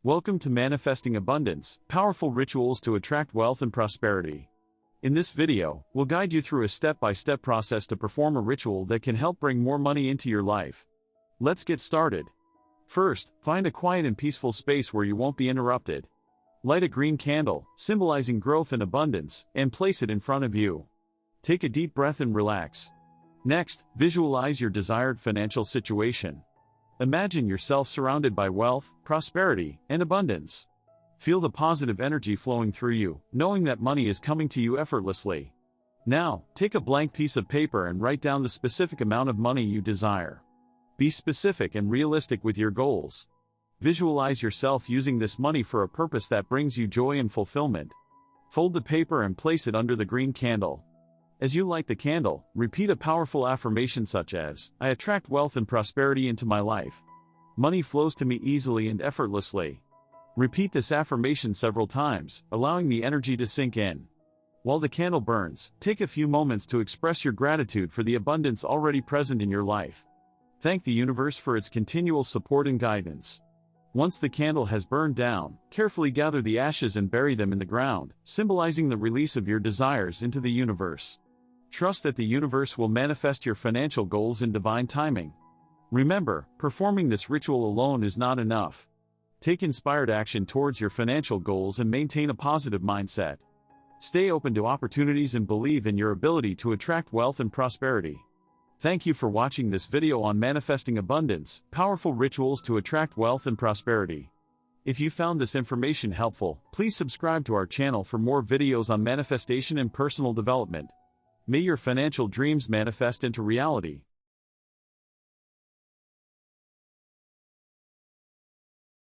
Welcome to Manifesting Abundance, Powerful Rituals to Attract Wealth and Prosperity. In this video, we'll guide you through a step-by-step process to perform a ritual that can help bring more money into your life. Let's get started. First, find a quiet and peaceful space where you won't be interrupted. Light a green candle, symbolizing growth and abundance, and place it in front of you. Take a deep breath and relax. Next, visualize your desired financial situation. Imagine yourself surrounded by wealth, prosperity, and abundance. Feel the positive energy flowing through you, knowing that money is coming to you effortlessly. Now, take a blank piece of paper and write down the specific amount of money you desire. Be specific and realistic with your goals. Visualize yourself using this money for a purpose that brings you joy and fulfillment. Fold the paper and place it under the green candle. As you light the candle, repeat a powerful affirmation such as, "I attract wealth and prosperity into my life. Money flows to me easily and effortlessly." Repeat this affirmation several times, allowing the energy to sink in. While the candle burns, take a few moments to express your gratitude for the abundance already present in your life. Thank the universe for its continual support and guidance. Once the candle has burned down, carefully gather the ashes and bury them in the ground, symbolizing the release of your desires into the universe. Trust that the universe will manifest your financial goals in divine timing. Remember, performing this ritual alone is not enough. Take inspired action towards your financial goals and maintain a positive mindset. Stay open to opportunities and believe in your ability to attract wealth and prosperity. Thank you for watching this video on Manifesting Abundance, Powerful Rituals to Attract Wealth and Prosperity. If you found this information helpful, please subscribe to our channel for more videos on manifestation and personal development. May your financial dreams manifest into reality.